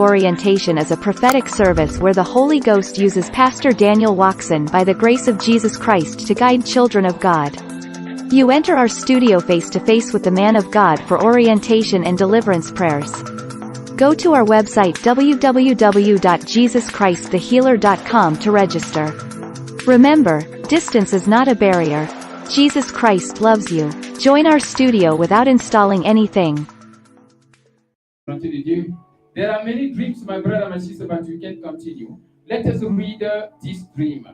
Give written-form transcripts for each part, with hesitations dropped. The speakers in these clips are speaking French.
Orientation is a prophetic service where the Holy Ghost uses Pastor Daniel Watson by the grace of Jesus Christ to guide children of God. You enter our studio face-to-face with the man of God for orientation and deliverance prayers. Go to our website www.jesuschristthehealer.com to register. Remember, distance is not a barrier. Jesus Christ loves you. Join our studio without installing anything. There are many dreams, my brother, my sister, but you can't continue. Let us read this dream.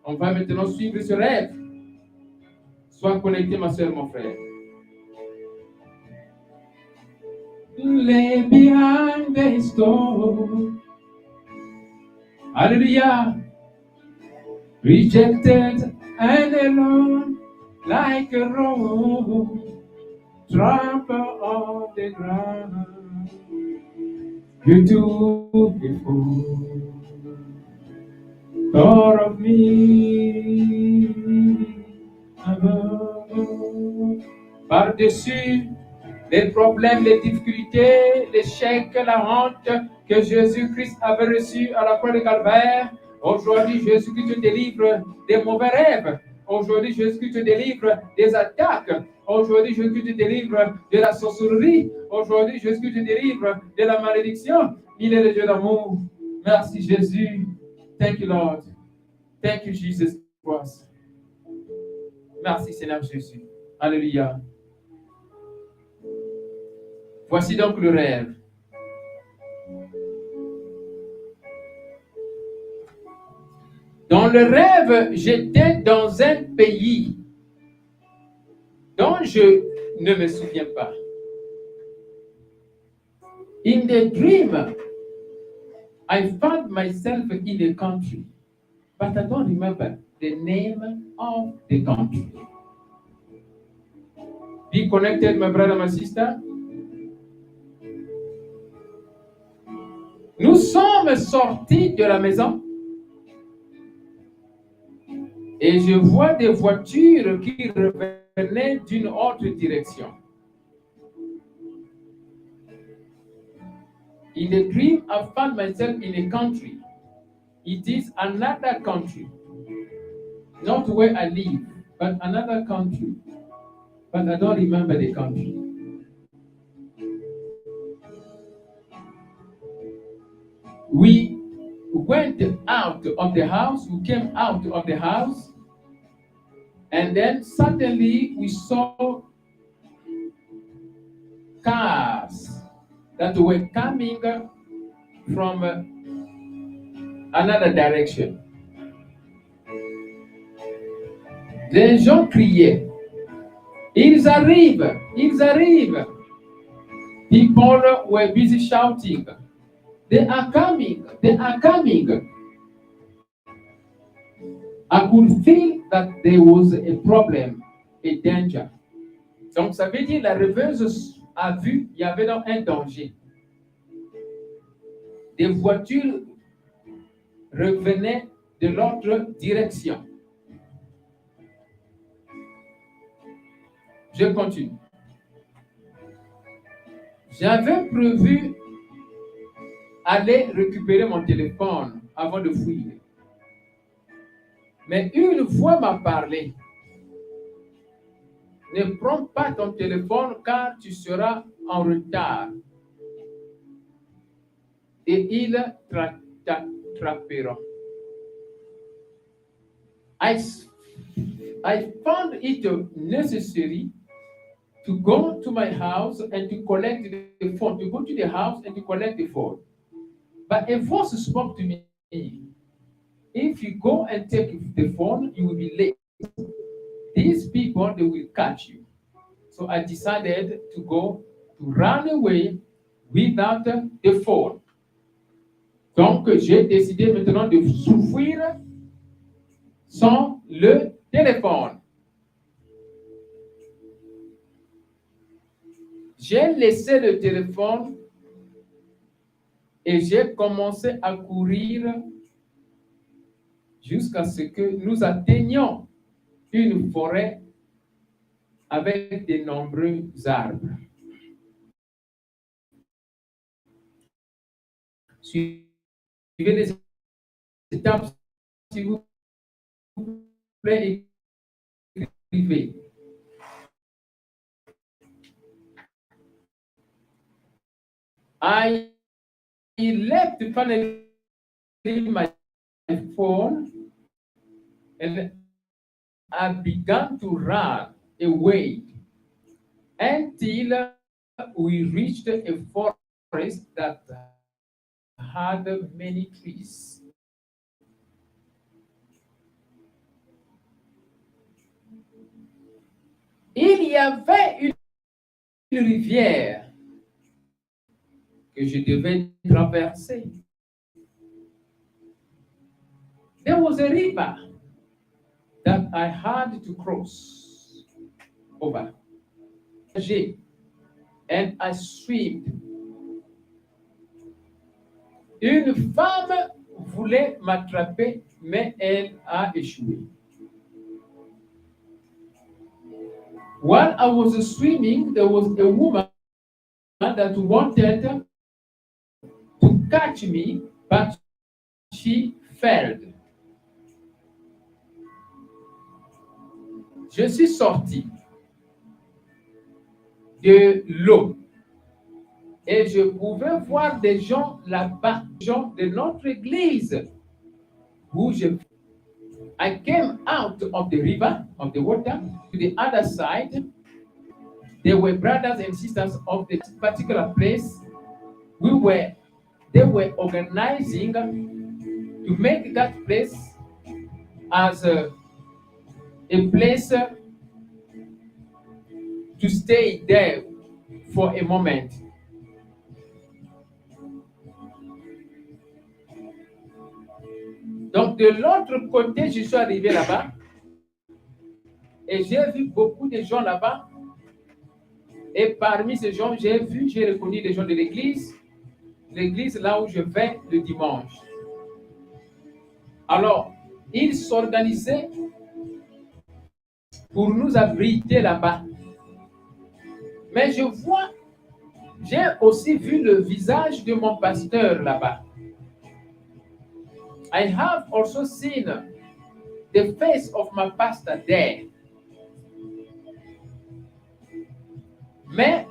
On va maintenant suivre ce rêve. Sois connecté, ma soeur, mon frère. Lay behind the storm. Hallelujah. Rejected and alone, like a rose, trampled on the ground. Beautiful, thought of me above. Par-dessus les problèmes, les difficultés, l'échec, la honte que Jésus-Christ avait reçu à la croix de Calvaire, aujourd'hui Jésus-Christ te délivre des mauvais rêves. Aujourd'hui Jésus-Christ te délivre des attaques. Aujourd'hui Jésus-Christ te délivre de la sorcellerie. Aujourd'hui Jésus-Christ te délivre de la malédiction. Il est le Dieu d'amour. Merci Jésus. Thank you Lord. Thank you Jesus Christ. Merci Seigneur Jésus. Alléluia. Voici donc le rêve. Dans le rêve, j'étais dans un pays dont je ne me souviens pas. In the dream, I found myself in a country, but I don't remember the name of the country. Be connected, my brother, my sister. Nous sommes sortis de la maison et je vois des voitures qui revenaient d'une autre direction. In the dream, I found myself in a country. It is another country. Not where I live, but another country. But I don't remember the country. We went out of the house, we came out of the house, and then suddenly we saw cars that were coming from another direction. Les gens criaient, ils arrivent, ils arrivent. People were busy shouting, they are coming, they are coming. I could feel that there was a problem, a danger. Donc ça veut dire la rêveuse a vu, il y avait donc un danger. Des voitures revenaient de l'autre direction. Je continue. J'avais prévu aller récupérer mon téléphone avant de fuir. Mais une voix m'a parlé. Ne prends pas ton téléphone car tu seras en retard. Et ils t'attraperont. I found it necessary to go to my house and to collect the phone, to go to the house and to collect the phone. But a voice spoke to me, if you go and take the phone, you will be late. These people, they will catch you. So I decided to run away without the phone. Donc, j'ai décidé maintenant de s'ouvrir sans le téléphone. J'ai laissé le téléphone et j'ai commencé à courir jusqu'à ce que nous atteignions une forêt avec de nombreux arbres. Suivez les étapes, s'il vous plaît, écrivez. I left finally my phone and I began to run away until we reached a forest that had many trees. Il y avait une rivière que je devais traverser. There was a river that I had to cross over. And I swam. Une femme voulait m'attraper, mais elle a échoué. While I was swimming, there was a woman that wanted to catch me, but she failed. Je suis sorti de l'eau et je pouvais voir des gens là-bas, des gens de notre église, où I came out of the river, of the water, to the other side. There were brothers and sisters of this particular place. They were organizing to make that place as a place to stay there for a moment. Donc, de l'autre côté, je suis arrivé là-bas et j'ai vu beaucoup de gens là-bas. Et parmi ces gens, j'ai reconnu des gens de l'église là où je vais le dimanche. Alors, ils s'organisaient pour nous abriter là-bas. Mais j'ai aussi vu le visage de mon pasteur là-bas. I have also seen the face of my pastor there. Mais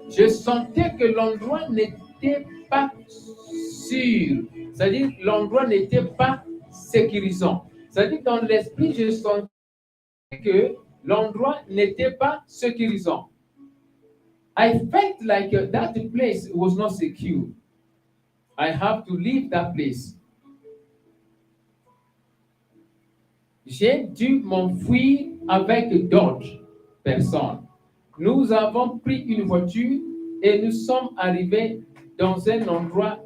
je sentais que l'endroit n'était pas sûr. C'est-à-dire l'endroit n'était pas sécurisant. C'est-à-dire dans l'esprit, je sentais que l'endroit n'était pas sécurisant. I felt like that place was not secure. I have to leave that place. J'ai dû m'enfuir avec d'autres personnes. Nous avons pris une voiture et nous sommes arrivés dans un endroit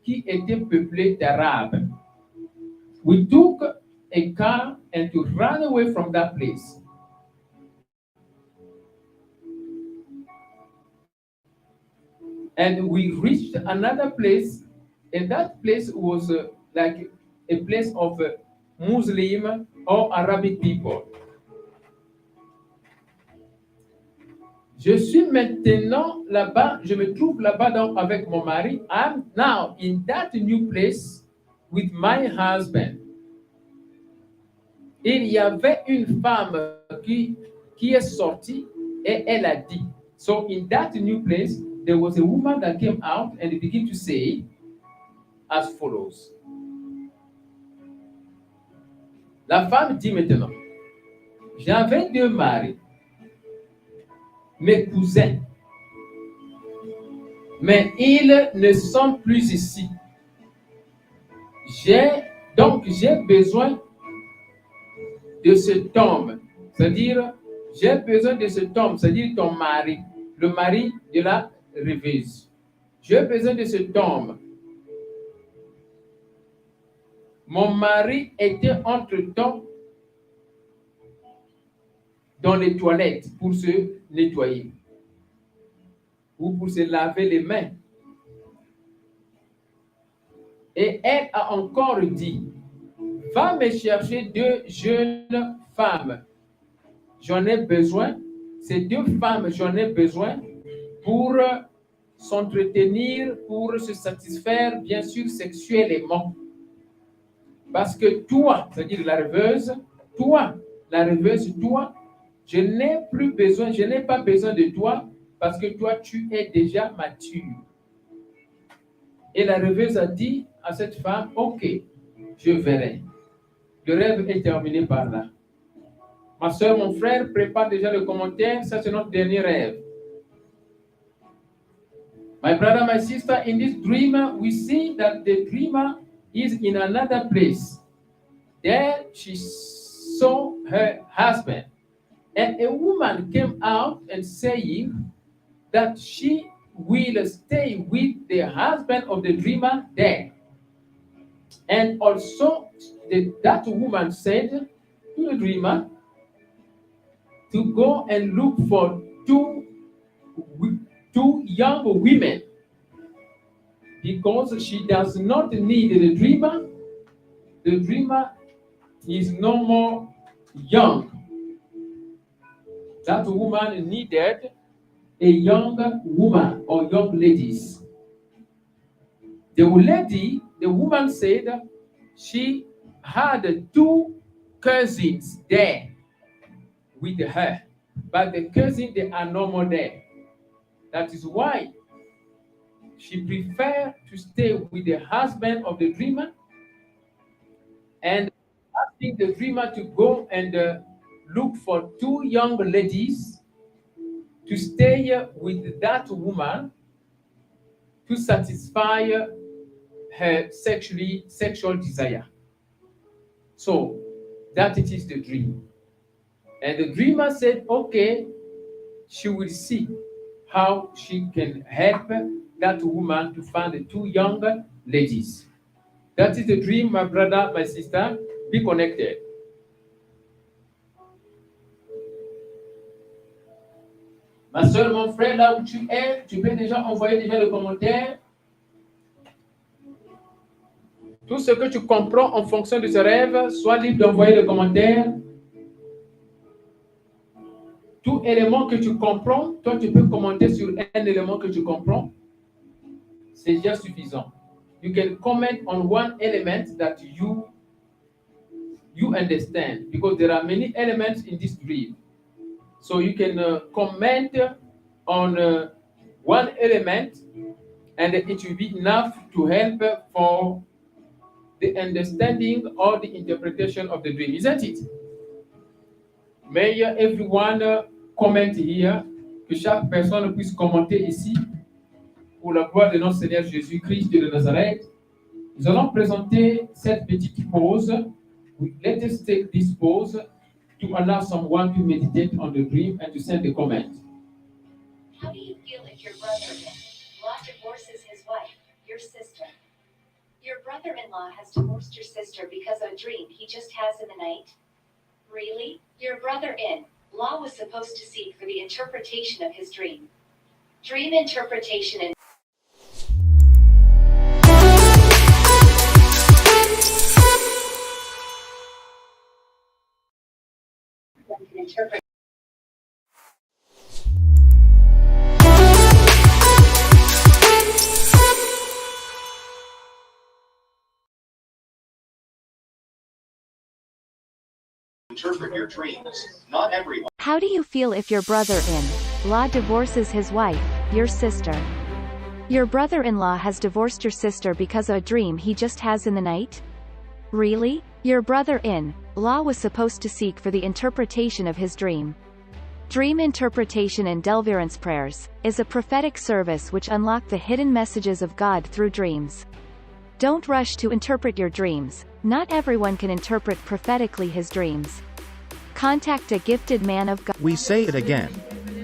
qui était peuplé d'Arabes. We took a car and to run away from that place. And we reached another place, and that place was like a place of Muslim or Arabic people. Je suis maintenant là-bas, je me trouve là-bas avec mon mari. I'm now in that new place with my husband. Il y avait une femme qui est sortie et elle a dit. So in that new place, there was a woman that came out and began to say as follows. La femme dit maintenant, j'avais 2 maris, mes cousins, mais ils ne sont plus ici. Donc j'ai besoin de cet homme, c'est-à-dire j'ai besoin de cet homme, c'est-à-dire ton mari, le mari de la rêveuse. J'ai besoin de cet homme. Mon mari était entre-temps dans les toilettes pour se nettoyer ou pour se laver les mains. Et elle a encore dit, va me chercher 2 jeunes femmes. J'en ai besoin. Ces 2 femmes, j'en ai besoin pour s'entretenir pour se satisfaire, bien sûr, sexuellement. Parce que toi, c'est-à-dire la rêveuse, toi, je n'ai plus besoin, je n'ai pas besoin de toi parce que toi, tu es déjà mature. Et la rêveuse a dit à cette femme, ok, je verrai. Le rêve est terminé par là. Ma soeur, mon frère, prépare déjà le commentaire, ça c'est notre dernier rêve. My brother, my sister, in this dream, we see that the dreamer is in another place. There she saw her husband. And a woman came out and saying that she will stay with the husband of the dreamer there. And also that woman said to the dreamer to go and look for two young women because she does not need the dreamer. The dreamer is no more young. That woman needed a young woman or young ladies. The woman said she had two cousins there with her, but the cousins, they are no more there. That is why she preferred to stay with the husband of the dreamer and asking the dreamer to go and look for two young ladies to stay with that woman to satisfy her sexual desire. So that it is the dream. And the dreamer said, okay, she will see how she can help that woman to find the two younger ladies. That is the dream, my brother, my sister. Be connected. Ma soeur, mon frère, là où tu es, tu peux déjà envoyer déjà le commentaire. Tout ce que tu comprends en fonction de ce rêve, sois libre d'envoyer le commentaire. Tout élément que tu comprends, toi tu peux commenter sur un élément que tu comprends. C'est déjà suffisant. You can comment on one element that you understand because there are many elements in this dream. So you can comment on one element and it will be enough to help for the understanding or the interpretation of the dream, isn't it? May everyone comment here, que chaque personne puisse commenter ici pour la gloire de notre Seigneur Jésus-Christ de Nazareth. Nous allons présenter cette petite pause. Let us take this pause to allow someone to meditate on the dream and to send a comment. How do you feel if your brother-in-law divorces his wife, your sister? Your brother-in-law has divorced your sister because of a dream he just has in the night? Really? Your brother-in-law was supposed to seek for the interpretation of his dream. Dream interpretation and can interpret. Interpret your dreams. Not everyone. How do you feel if your brother-in-law divorces his wife, your sister? Your brother-in-law has divorced your sister because of a dream he just has in the night? Really? Your brother-in-law was supposed to seek for the interpretation of his dream. Dream interpretation and deliverance prayers is a prophetic service which unlock the hidden messages of God through dreams. Don't rush to interpret your dreams. Not everyone can interpret prophetically his dreams. Contact a gifted man of God. We say it again.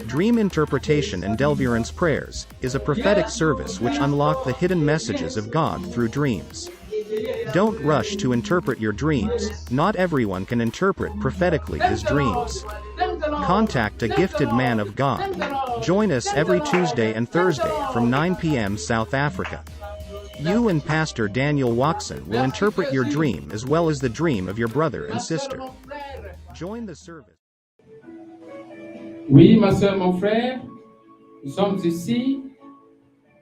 Dream interpretation and deliverance prayers is a prophetic service which unlock the hidden messages of God through dreams. Don't rush to interpret your dreams. Not everyone can interpret prophetically his dreams. Contact a gifted man of God. Join us every Tuesday and Thursday from 9 p.m. South Africa. You and Pastor Daniel Watson will interpret your dream as well as the dream of your brother and sister. Join the service. Oui, ma soeur, mon frère, nous sommes ici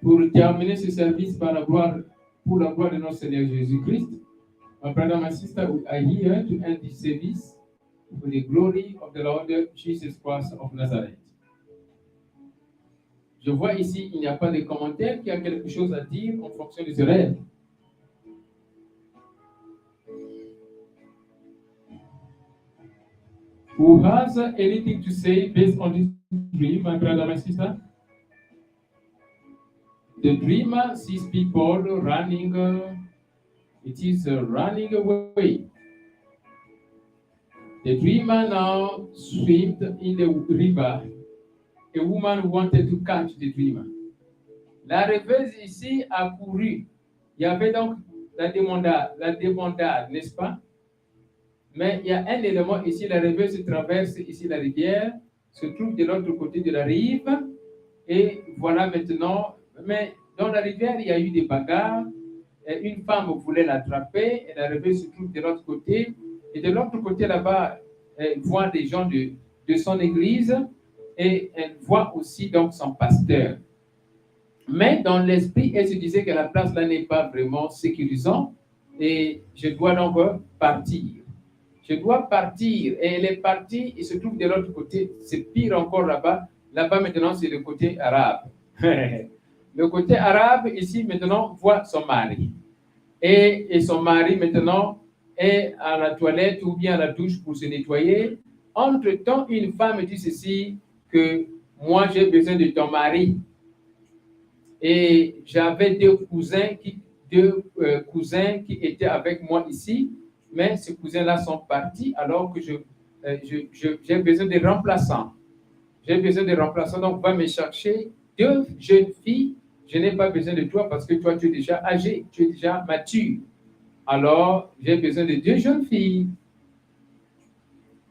Pour terminer ce service pour la gloire de notre Seigneur Jésus-Christ, my brother and my sister are here to end this service for the glory of the Lord Jesus Christ of Nazareth. Je vois ici, il n'y a pas de commentaires, qu'il y a quelque chose à dire en fonction de ce rêve. Who has anything to say based on this dream, my brother, my sister? The dreamer sees people running, it is running away. The dreamer now swam in the river. A woman wanted to catch the dreamer. La rêveuse ici a couru. Il y avait donc la débandade, n'est-ce pas? Mais il y a un élément ici, la rêveuse traverse ici la rivière, se trouve de l'autre côté de la rive, et voilà maintenant, mais dans la rivière, il y a eu des bagarres, et une femme voulait l'attraper, et la rêveuse se trouve de l'autre côté, et de l'autre côté là-bas, elle voit des gens de son église, et elle voit aussi donc son pasteur. Mais dans l'esprit, elle se disait que la place là n'est pas vraiment sécurisante, et je dois donc partir. Je dois partir. Et elle est partie, il se trouve de l'autre côté. C'est pire encore là-bas. Là-bas, maintenant, c'est le côté arabe. Le côté arabe, ici, maintenant, voit son mari. Et son mari, maintenant, est à la toilette ou bien à la douche pour se nettoyer. Entre-temps, une femme dit ceci, que moi, j'ai besoin de ton mari. Et j'avais deux cousins qui étaient avec moi ici. Mais ces cousins-là sont partis alors que j'ai besoin de remplaçants. J'ai besoin de remplaçants, donc va me chercher deux jeunes filles. Je n'ai pas besoin de toi parce que toi, tu es déjà âgé, tu es déjà mature. Alors, j'ai besoin de deux jeunes filles.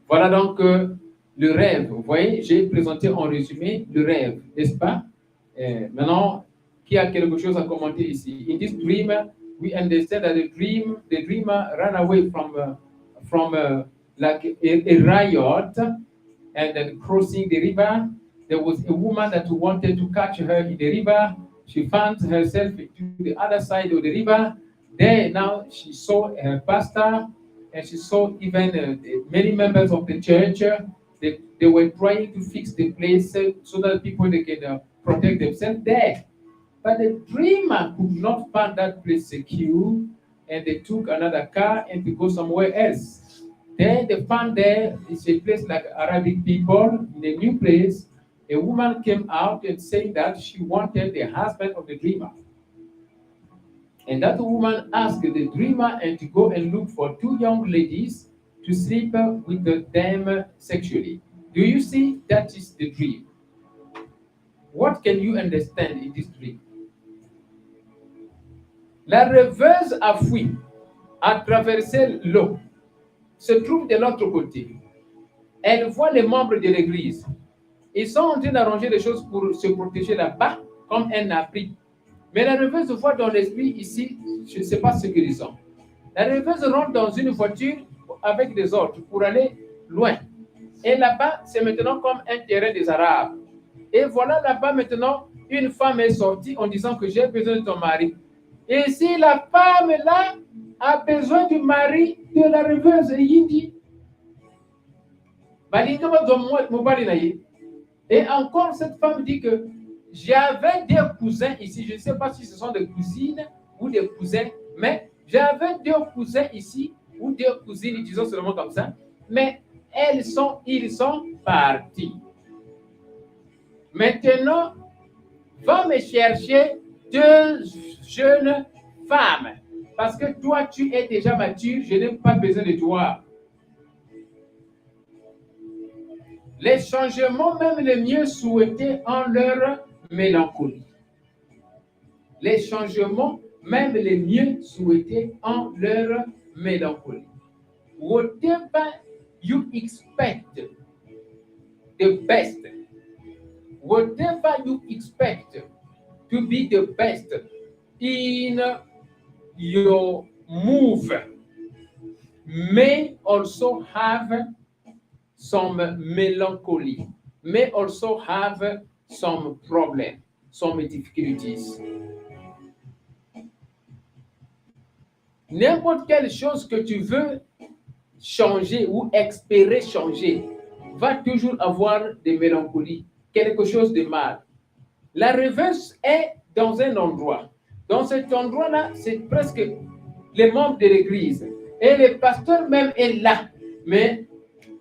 Voilà donc le rêve. Vous voyez, j'ai présenté en résumé le rêve, n'est-ce pas? Maintenant, qui a quelque chose à commenter ici? In this dream, we understand that the dreamer ran away from like a riot, and then crossing the river. There was a woman that wanted to catch her in the river. She found herself to the other side of the river. There now she saw her pastor, and she saw even many members of the church. They were trying to fix the place so that people they can protect themselves there. But the dreamer could not find that place secure, and they took another car and to go somewhere else. Then they found there is a place like Arabic people in a new place. A woman came out and saying that she wanted the husband of the dreamer. And that woman asked the dreamer and to go and look for two young ladies to sleep with them sexually. Do you see? That is the dream. What can you understand in this dream? La rêveuse a fui, a traversé l'eau, se trouve de l'autre côté. Elle voit les membres de l'église. Ils sont en train d'arranger des choses pour se protéger là-bas, comme un abri. Mais la rêveuse voit dans l'esprit ici, je ne sais pas ce qu'ils sont. La rêveuse rentre dans une voiture avec des autres pour aller loin. Et là-bas, c'est maintenant comme un terrain des Arabes. Et voilà là-bas maintenant, une femme est sortie en disant que j'ai besoin de ton mari. Et si la femme là a besoin du mari de la rêveuse, il dit, et encore cette femme dit que j'avais des cousins ici, je ne sais pas si ce sont des cousines ou des cousins, mais j'avais deux cousins ici ou deux cousines, disons seulement comme ça, mais ils sont partis. Maintenant, va me chercher deux jeunes femmes. Parce que toi, tu es déjà mature, je n'ai pas besoin de toi. Les changements, même les mieux souhaités, ont leur mélancolie. Les changements, même les mieux souhaités, ont leur mélancolie. Whatever you expect, the best. Whatever you expect to be the best in your move may also have some melancholy, may also have some problem. some difficulties. N'importe quelle chose que tu veux changer ou espérer changer va toujours avoir des mélancolies, quelque chose de mal. La rêveuse est dans un endroit. Dans cet endroit-là, c'est presque les membres de l'église. Et le pasteur même est là. Mais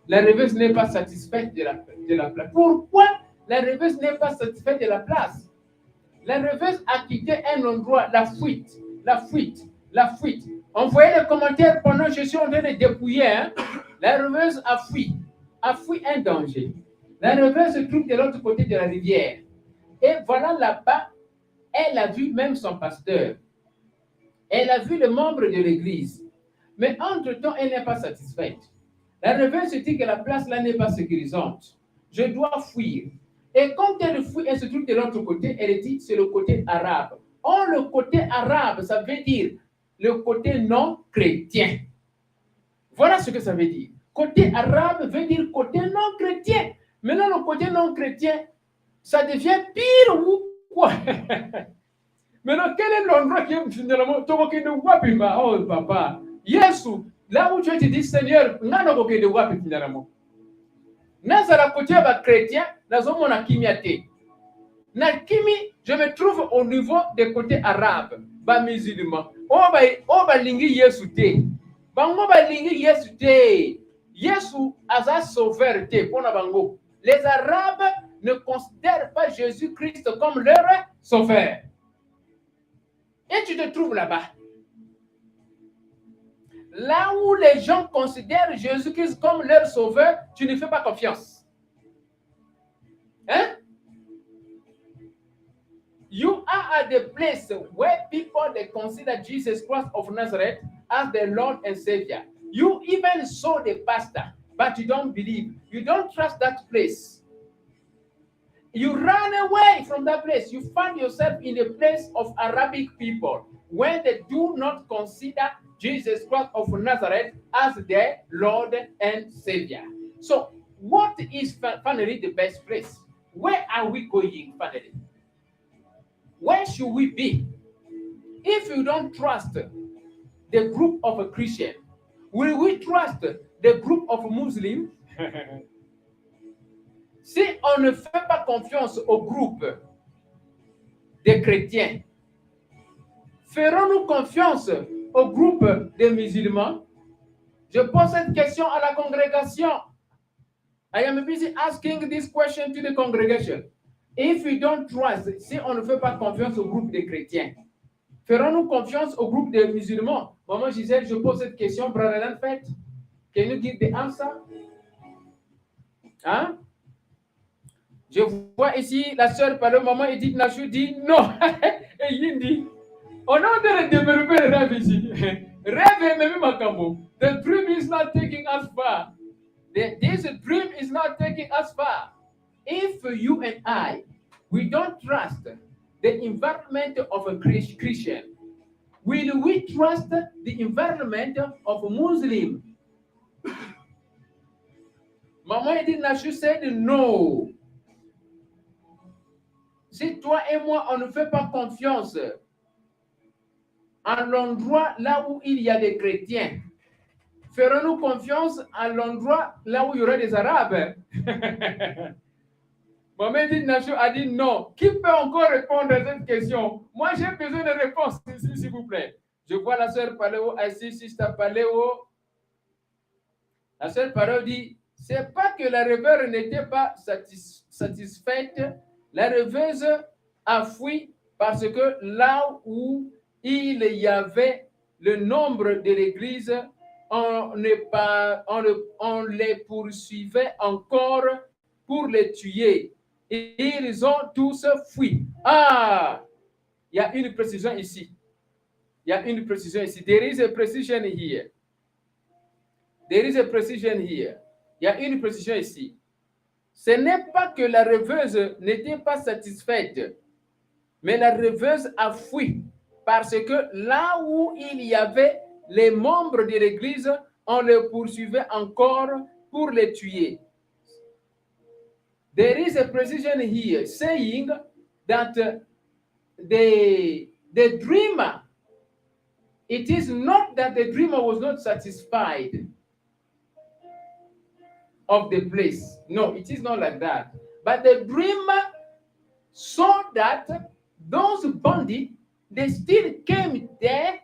la rêveuse n'est pas satisfaite de la place. Pourquoi la rêveuse n'est pas satisfaite de la place? La rêveuse a quitté un endroit, la fuite. On voyait les commentaires pendant que je suis en train de dépouiller. Hein? La rêveuse a fui un danger. La rêveuse se trouve de l'autre côté de la rivière. Et voilà là-bas, elle a vu même son pasteur. Elle a vu le membre de l'église. Mais entre-temps, elle n'est pas satisfaite. La rêveuse se dit que la place là n'est pas sécurisante. Je dois fuir. Et quand elle fuit, elle se trouve de l'autre côté, elle dit c'est le côté arabe. Or, le côté arabe, ça veut dire le côté non chrétien. Voilà ce que ça veut dire. Côté arabe veut dire côté non chrétien. Maintenant, le côté non chrétien, ça devient pire ou quoi? Maintenant, quel est l'endroit qui est finalement oh papa, Yesu, là où tu te dis Seigneur, finalement. Nazara côté chrétien, nazomo na kimiate. Na kimi, je me trouve au niveau des côtés arabes, ba musulmans. Oba lingi Yesu te. Bango ba lingi Yesu te. Yesu aza sauveur te pona bango. Les Arabes ne considèrent pas Jésus-Christ comme leur sauveur. Et tu te trouves là-bas. Là où les gens considèrent Jésus-Christ comme leur sauveur, tu ne fais pas confiance. Hein? You are at the place where people they consider Jesus Christ of Nazareth as their Lord and Savior. You even saw the pastor, but you don't believe. You don't trust that place. You run away from that place. You find yourself in a place of Arabic people when they do not consider Jesus Christ of Nazareth as their Lord and Savior. So, what is finally the best place? Where are we going finally? Where should we be? If you don't trust the group of a Christian, will we trust the group of Muslims? Si on ne fait pas confiance au groupe des chrétiens, ferons-nous confiance au groupe des musulmans? Je pose cette question à la congrégation. I am busy asking this question to the congregation. If we don't trust, si on ne fait pas confiance au groupe des chrétiens, ferons-nous confiance au groupe des musulmans? Maman Gisèle, je pose cette question, Brother Lanfet. Can you give the answer? Hein? Je vois ici la sœur par le moment Edith Nachou dit non. Et il dit, on est en train de développer le rêve ici. Rêve est même macambo. The dream is not taking us far. This dream is not taking us far. If you and I, we don't trust the environment of a Christian, will we trust the environment of a Muslim? Maman Edith Nachou said no. Si toi et moi, on ne fait pas confiance à l'endroit là où il y a des chrétiens, ferons-nous confiance à l'endroit là où il y aura des Arabes? Maman Nachou a dit non. Qui peut encore répondre à cette question? Moi, j'ai besoin de réponses ici, s'il vous plaît. Je vois la sœur Paléo assise, Sister Paléo. La sœur Paléo dit, c'est pas que la rêveuse n'était pas satisfaite. La rêveuse a fui parce que là où il y avait le nombre de l'église, on les poursuivait encore pour les tuer. Et ils ont tous fui. Ah, il y a une précision ici. There is a precision here. Il y a une précision ici. Ce n'est pas que la rêveuse n'était pas satisfaite, mais la rêveuse a fui parce que là où il y avait les membres de l'église, on les poursuivait encore pour les tuer. There is a precision here saying that the dreamer, it is not that the dreamer was not satisfied of the place. No, it is not like that. But the dreamer saw that those bandits, they still came there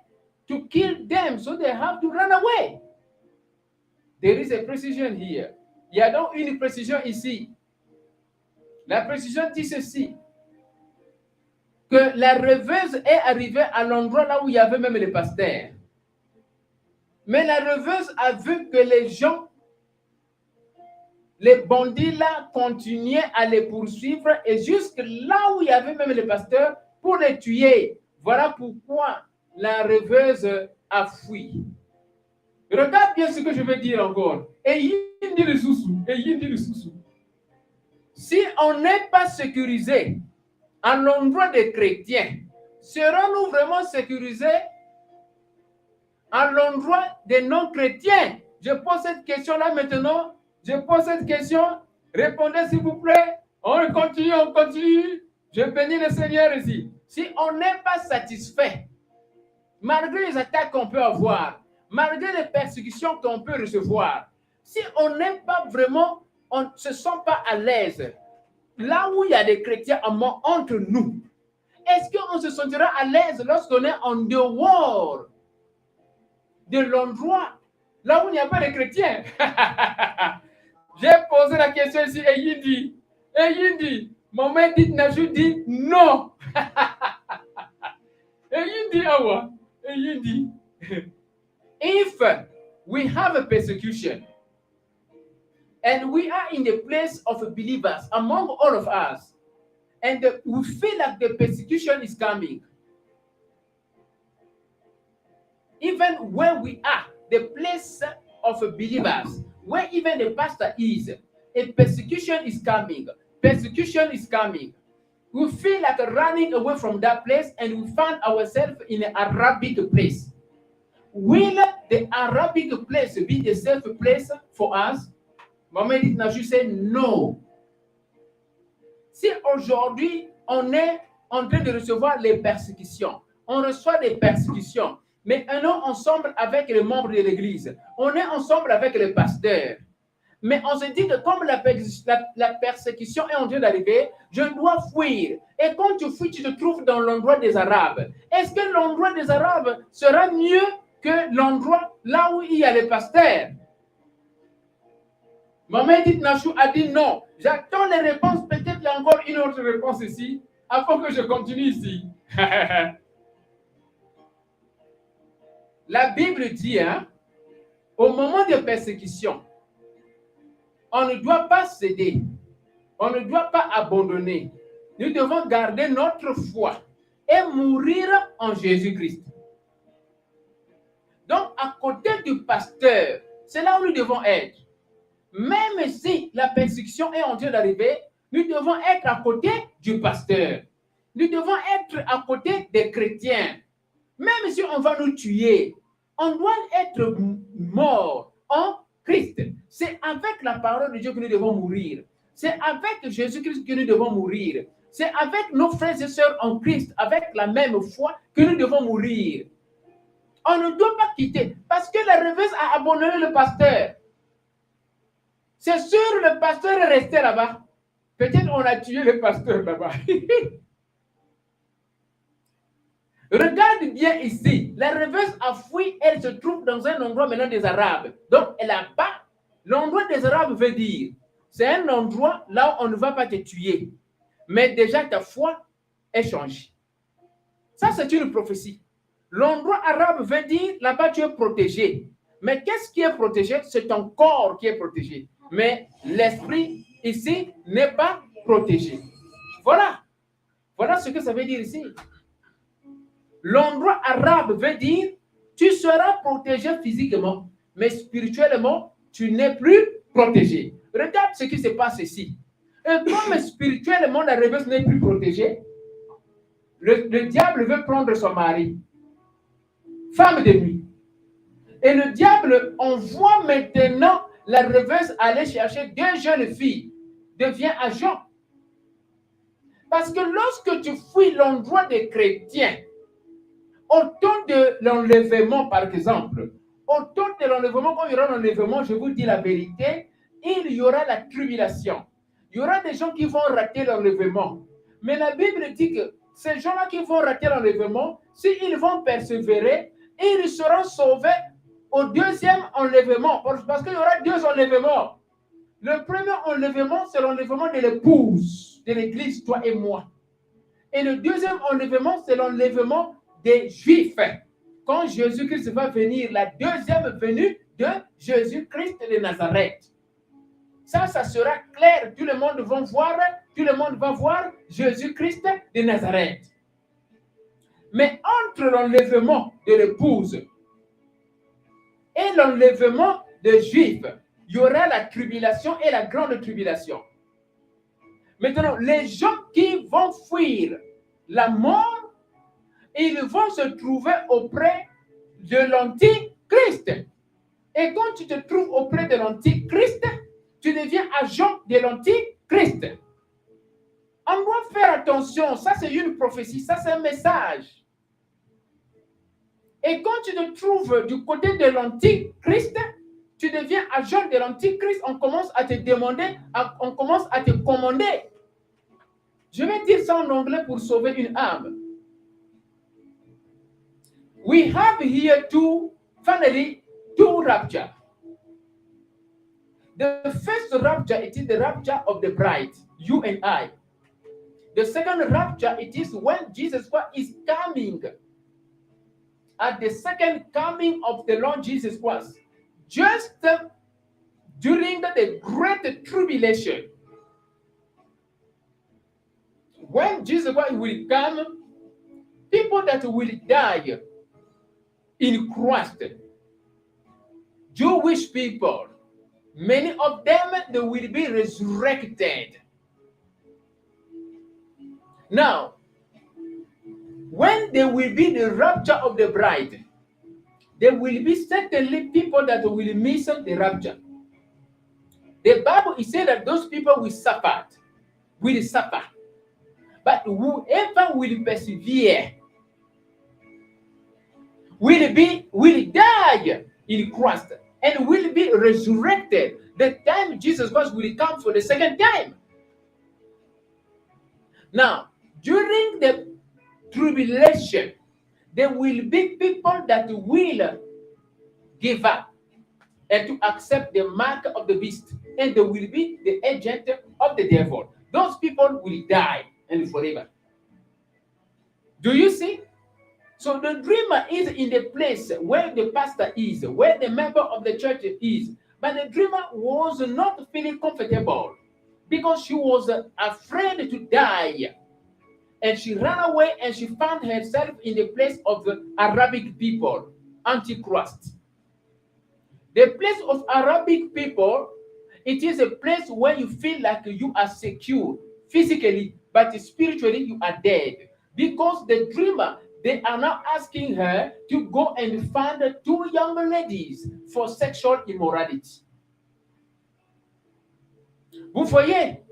to kill them, so they have to run away. There is a précision here. Il y a donc une précision ici. La précision dit ceci, que la rêveuse est arrivée à l'endroit là où il y avait même les pasteurs. Mais la rêveuse a vu que les gens, les bandits là, continuaient à les poursuivre et jusque là où il y avait même les pasteurs pour les tuer. Voilà pourquoi la rêveuse a fui. Regarde bien ce que je veux dire encore. Si on n'est pas sécurisé à l'endroit des chrétiens, serons-nous vraiment sécurisés à l'endroit des non-chrétiens? Je pose cette question-là maintenant. Je pose cette question. Répondez s'il vous plaît. On continue. Je bénis le Seigneur ici. Si on n'est pas satisfait, malgré les attaques qu'on peut avoir, malgré les persécutions qu'on peut recevoir, si on n'est pas vraiment, on ne se sent pas à l'aise, là où il y a des chrétiens entre nous, est-ce qu'on se sentira à l'aise lorsqu'on est en dehors de l'endroit, là où il n'y a pas de chrétiens? J'ai posé la question ici et il dit, Mohamed dit, Najou dit non. Et il dit, Awa, et il dit, if we have a persecution and we are in the place of believers among all of us, and we feel like the persecution is coming, even where we are, the place of believers, where even the pastor is, a persecution is coming. Persecution is coming. We feel like running away from that place and we find ourselves in an Arabic place. Will the Arabic place be the safe place for us? Mohamed Najou said no. Si aujourd'hui on est en train de recevoir les persécutions, on reçoit des persécutions, mais on est ensemble avec les membres de l'église, on est ensemble avec les pasteurs, mais on se dit que comme la persécution est en train d'arriver, je dois fuir. Et quand tu fuis, tu te trouves dans l'endroit des Arabes. Est-ce que l'endroit des Arabes sera mieux que l'endroit là où il y a les pasteurs? Mohamed Najou a dit non. J'attends les réponses. Peut-être il y a encore une autre réponse ici, avant que je continue ici. La Bible dit, au moment de persécution, on ne doit pas céder. On ne doit pas abandonner. Nous devons garder notre foi et mourir en Jésus-Christ. Donc, à côté du pasteur, c'est là où nous devons être. Même si la persécution est en train d'arriver, nous devons être à côté du pasteur. Nous devons être à côté des chrétiens. Même si on va nous tuer, on doit être mort en Christ. C'est avec la parole de Dieu que nous devons mourir. C'est avec Jésus-Christ que nous devons mourir. C'est avec nos frères et sœurs en Christ, avec la même foi, que nous devons mourir. On ne doit pas quitter, parce que la rêveuse a abandonné le pasteur. C'est sûr, le pasteur est resté là-bas. Peut-être on a tué le pasteur là-bas. Regarde bien ici. La rêveuse a fui, elle se trouve dans un endroit maintenant des Arabes. Donc, elle n'a pas. L'endroit des Arabes veut dire, c'est un endroit là où on ne va pas te tuer. Mais déjà, ta foi est changée. Ça, c'est une prophétie. L'endroit arabe veut dire, là-bas, tu es protégé. Mais qu'est-ce qui est protégé? C'est ton corps qui est protégé. Mais l'esprit, ici, n'est pas protégé. Voilà. Voilà ce que ça veut dire ici. L'endroit arabe veut dire, tu seras protégé physiquement, mais spirituellement, tu n'es plus protégé. Regarde ce qui se passe ici. Et comme spirituellement, la rêveuse n'est plus protégée, le diable veut prendre son mari, femme de nuit. Et le diable envoie maintenant la rêveuse aller chercher deux jeunes filles, devient agent. Parce que lorsque tu fuis l'endroit des chrétiens, au temps de l'enlèvement, par exemple, au temps de l'enlèvement, quand il y aura l'enlèvement, je vous dis la vérité, il y aura la tribulation. Il y aura des gens qui vont rater l'enlèvement. Mais la Bible dit que ces gens-là qui vont rater l'enlèvement, s'ils vont persévérer, ils seront sauvés au deuxième enlèvement. Parce qu'il y aura deux enlèvements. Le premier enlèvement, c'est l'enlèvement de l'épouse de l'Église, toi et moi. Et le deuxième enlèvement, c'est l'enlèvement des Juifs. Quand Jésus-Christ va venir, la deuxième venue de Jésus-Christ de Nazareth. Ça sera clair. Tout le monde va voir Jésus-Christ de Nazareth. Mais entre l'enlèvement de l'épouse et l'enlèvement des Juifs, il y aura la tribulation et la grande tribulation. Maintenant, les gens qui vont fuir la mort, ils vont se trouver auprès de l'Antichrist. Et quand tu te trouves auprès de l'Antichrist, tu deviens agent de l'Antichrist. On doit faire attention, ça c'est une prophétie, ça c'est un message. Et quand tu te trouves du côté de l'Antichrist, tu deviens agent de l'Antichrist, on commence à te demander, on commence à te commander. Je vais dire ça en anglais pour sauver une âme. We have here finally two raptures. The first rapture, it is the rapture of the bride, you and I. The second rapture, it is when Jesus Christ is coming. At the second coming of the Lord Jesus Christ. Just during the great tribulation. When Jesus Christ will come, people that will die in Christ, Jewish people, many of them, they will be resurrected. Now, when there will be the rapture of the bride, there will be certainly people that will miss the rapture. The Bible is saying that those people will suffer. But whoever will persevere will die in Christ and will be resurrected the time Jesus Christ will come for the second time. Now, during the tribulation, there will be people that will give up and to accept the mark of the beast, and they will be the agent of the devil. Those people will die and forever. Do you see? So the dreamer is in the place where the pastor is, where the member of the church is. But the dreamer was not feeling comfortable because she was afraid to die. And she ran away and she found herself in the place of the Arabic people, Antichrist. The place of Arabic people, it is a place where you feel like you are secure physically, but spiritually you are dead. Because the dreamer, they are now asking her to go and find two young ladies for sexual immorality. Vous voyez,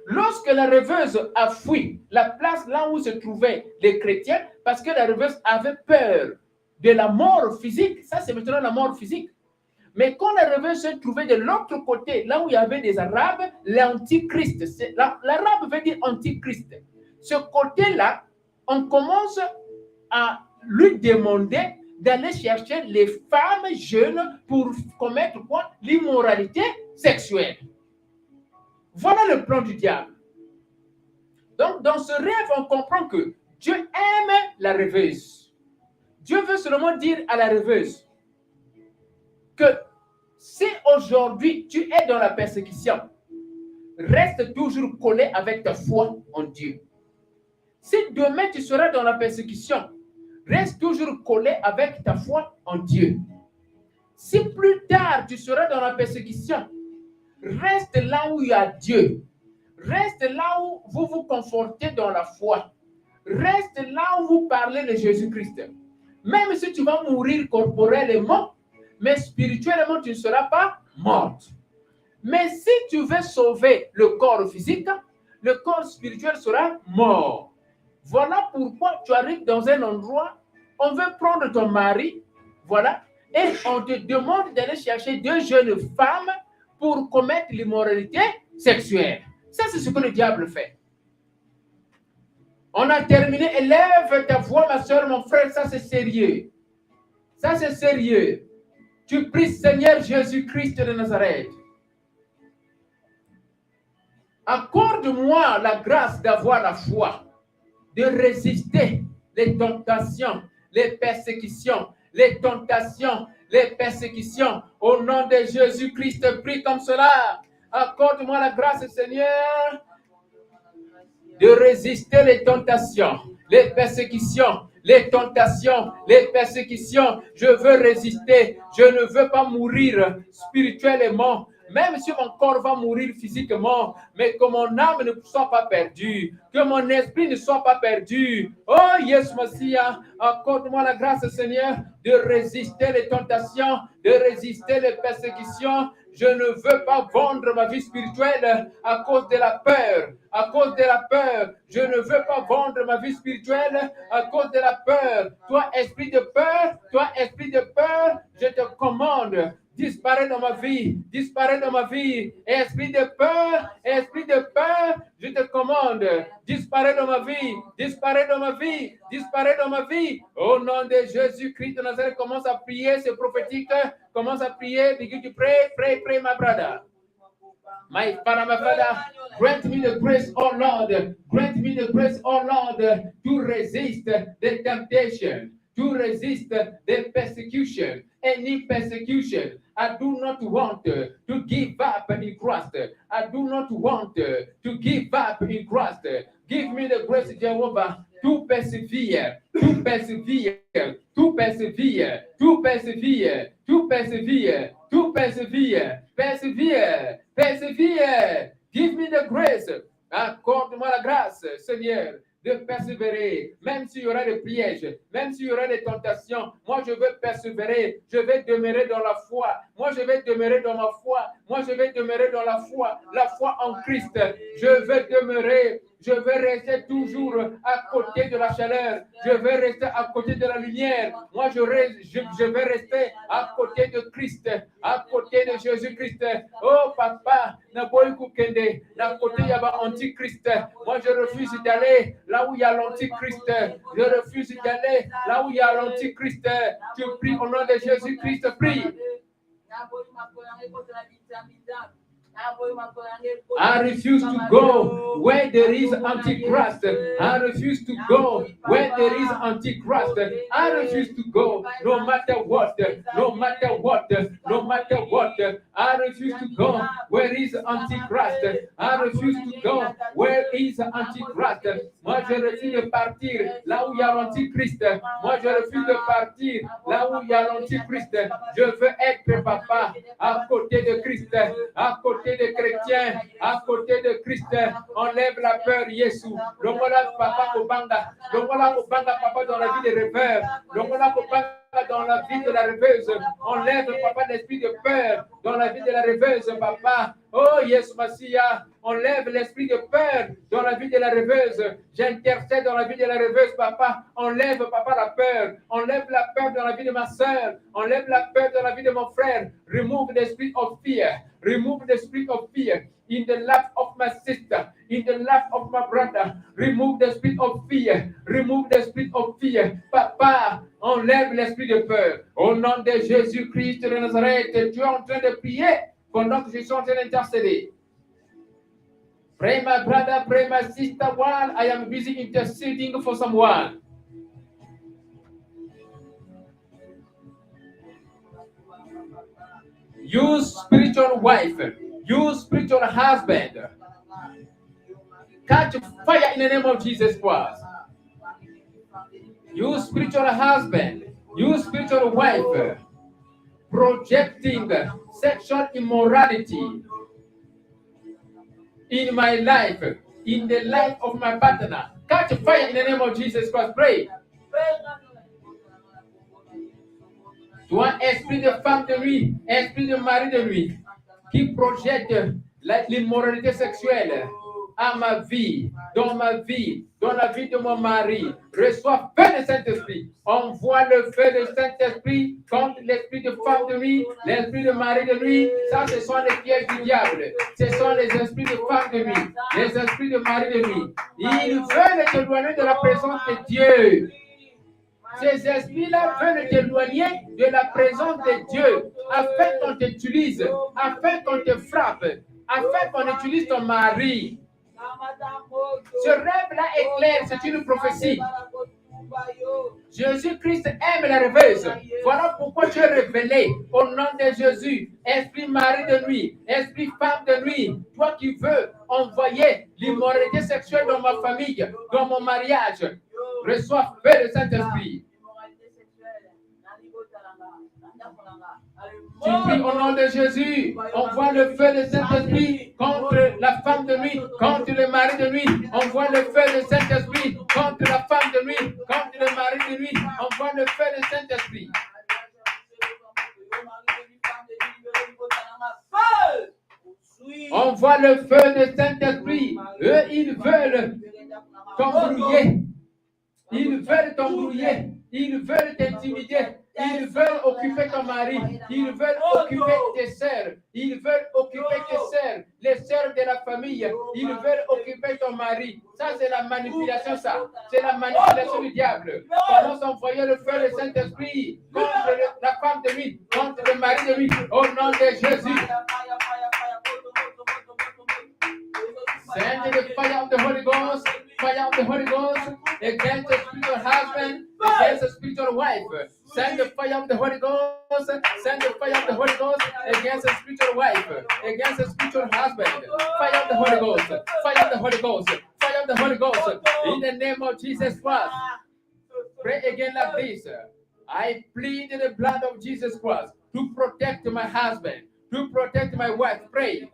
lorsque la rêveuse a fui la place là où se trouvaient les chrétiens, parce que la rêveuse avait peur de la mort physique, ça c'est maintenant la mort physique. Mais quand la rêveuse se trouvait de l'autre côté, là où il y avait des Arabes, l'antichrist, l'arabe veut dire antichrist. Ce côté-là, on commence à lui demander d'aller chercher les femmes jeunes pour commettre quoi? L'immoralité sexuelle. Voilà le plan du diable. Donc, dans ce rêve, on comprend que Dieu aime la rêveuse. Dieu veut seulement dire à la rêveuse que si aujourd'hui tu es dans la persécution, reste toujours collé avec ta foi en Dieu. Si demain tu seras dans la persécution, reste toujours collé avec ta foi en Dieu. Si plus tard tu seras dans la persécution, reste là où il y a Dieu. Reste là où vous vous confortez dans la foi. Reste là où vous parlez de Jésus-Christ. Même si tu vas mourir corporellement, mais spirituellement, tu ne seras pas morte. Mais si tu veux sauver le corps physique, le corps spirituel sera mort. Voilà pourquoi tu arrives dans un endroit, on veut prendre ton mari, voilà, et on te demande d'aller chercher 2 jeunes femmes pour commettre l'immoralité sexuelle. Ça, c'est ce que le diable fait. On a terminé. Élève ta voix, ma soeur, mon frère, ça c'est sérieux. Ça c'est sérieux. Tu pries, Seigneur Jésus-Christ de Nazareth. Accorde-moi la grâce d'avoir la foi, de résister les tentations, les persécutions, les tentations, les persécutions. Au nom de Jésus-Christ, prie comme cela. Accorde-moi la grâce, Seigneur, de résister les tentations, les persécutions, les tentations, les persécutions. Je veux résister. Je ne veux pas mourir spirituellement, même si mon corps va mourir physiquement, mais que mon âme ne soit pas perdue, que mon esprit ne soit pas perdu. Oh, Yes, Messia, accorde-moi la grâce, Seigneur, de résister les tentations, de résister les persécutions. Je ne veux pas vendre ma vie spirituelle à cause de la peur. À cause de la peur. Je ne veux pas vendre ma vie spirituelle à cause de la peur. Toi, esprit de peur, je te commande. Disparaît dans ma vie, disparaît dans ma vie. Esprit de peur, je te commande. Disparaît dans ma vie, disparaît dans ma vie, disparaît dans ma vie. Au nom de Jésus-Christ de Nazareth, commence à prier, c'est prophétique. Commence à prier, begin to pray, pray, pray, my brother. My Father, grant me the grace, oh Lord, grant me the grace, oh Lord, to resist the temptation, to resist the persecution, any persecution. I do not want to give up in Christ. I do not want to give up in Christ. Give me the grace, Jehovah, to persevere, to persevere, to persevere, to persevere, to persevere, to persevere, persevere, persevere. Give me the grace. Accorde-moi la grâce, Seigneur, de persévérer, même s'il y aura des pièges, même s'il y aura des tentations. Moi, je veux persévérer, je vais demeurer dans la foi. Moi, je vais demeurer dans ma foi. Moi, je vais demeurer dans la foi en Christ. Je veux demeurer, je vais rester toujours à côté de la chaleur. Je vais rester à côté de la lumière. Moi, je vais rester à côté de Christ, à côté de Jésus-Christ. Oh, papa, n'a pas eu kende, n'a côté y a antichrist. Moi, je refuse d'aller là où il y a l'antichrist. Je refuse d'aller là où il y a l'antichrist. Tu pries au nom de Jésus-Christ, prie. I refuse to go where there is antichrist. I refuse to go where there is antichrist. I refuse to go no matter what, no matter what, no matter what. I refuse to go where is antichrist. I refuse to go where is antichrist. Moi, je refuse de partir là où il y a l'antichrist. Moi, je refuse de partir là où il y a l'antichrist. Je veux être, papa, à côté de Christ, à côté des chrétiens, à côté de Christ. Enlève la peur, Jésus. Longola papa Kobanga. Longola Kobanga papa dans la vie des rêveurs. Longola Kobanga dans la vie de la rêveuse. Enlève, papa, l'esprit de peur dans la vie de la rêveuse, papa. Oh, Yes, Messia. Enlève l'esprit de peur dans la vie de la rêveuse. J'intercède dans la vie de la rêveuse, papa. Enlève, papa, la peur. Enlève la peur dans la vie de ma soeur. Enlève la peur dans la vie de mon frère. Remove the spirit of fear. Remove the spirit of fear in the life of my sister, in the life of my brother. Remove the spirit of fear. Remove the spirit of fear. Papa, enlève l'esprit de peur. Au nom de Jésus-Christ de Nazareth, tu es en train de prier pendant que je suis en train d'intercéder. Pray, my brother, pray, my sister, while I am busy interceding for someone. You spiritual wife, you spiritual husband, catch fire in the name of Jesus Christ. You spiritual husband, you spiritual wife, projecting sexual immorality in my life, in the life of my partner. Catch fire in the name of Jesus Christ. Pray. Toi, esprit de femme de nuit, esprit de mari de nuit, qui projette l'immoralité sexuelle à ma vie, dans ma vie, dans la vie de mon mari. Reçois feu de Saint-Esprit. Envoie le feu de Saint-Esprit contre l'esprit de femme de nuit, l'esprit de mari de nuit. Ça, ce sont les pièges du diable. Ce sont les esprits de femme de nuit, les esprits de mari de nuit. Ils veulent t'éloigner de la présence de Dieu. Ces esprits-là veulent t'éloigner de la présence de Dieu, afin qu'on t'utilise, afin qu'on te frappe, afin qu'on utilise ton mari. Ce rêve-là est clair, c'est une prophétie. Jésus-Christ aime la rêveuse. Voilà pourquoi tu es révélé au nom de Jésus. Esprit mari de nuit, esprit femme de nuit, toi qui veux envoyer l'immoralité sexuelle dans ma famille, dans mon mariage, reçois feu de Saint-Esprit. Tu pries au nom de Jésus, envoie le feu de Saint-Esprit contre la femme de nuit, contre le mari de nuit, envoie le feu de Saint-Esprit contre la femme de nuit, contre le mari de nuit, envoie le feu de Saint-Esprit. Envoie le feu de Saint-Esprit. Eux, ils veulent t'embrouiller. Ils veulent t'embrouiller. Ils veulent t'intimider. Ils veulent occuper ton mari. Ils veulent occuper tes sœurs. Ils veulent occuper tes sœurs, les sœurs de la famille. Ils veulent occuper ton mari. Ça, c'est la manipulation, ça. C'est la manipulation du diable. Commence à envoyer le feu du Saint-Esprit contre la femme de nuit, contre le mari de nuit, au nom de Jésus. Send the fire of the Holy Ghost, against the spiritual husband, against the spiritual wife. Send the fire of the Holy Ghost, send the fire of the Holy Ghost against the spiritual wife, against the spiritual husband. Fire of the Holy Ghost, fire of the Holy Ghost, fire of the Holy Ghost. In the name of Jesus Christ. Pray again like this. I plead the blood of Jesus Christ to protect my husband, to protect my wife. Pray.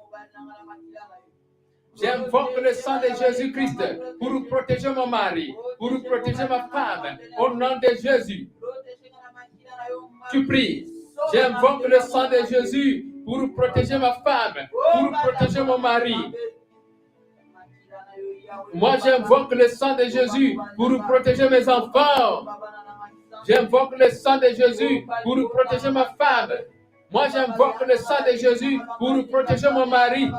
J'invoque le sang de Jésus-Christ pour protéger mon mari, pour protéger ma femme, au nom de Jésus. Tu pries. J'invoque le sang de Jésus pour protéger ma femme, pour protéger mon mari. Moi, j'invoque le sang de Jésus pour protéger mes enfants. J'invoque le sang de Jésus pour protéger ma femme. Moi, j'invoque le sang de Jésus pour protéger mon mari.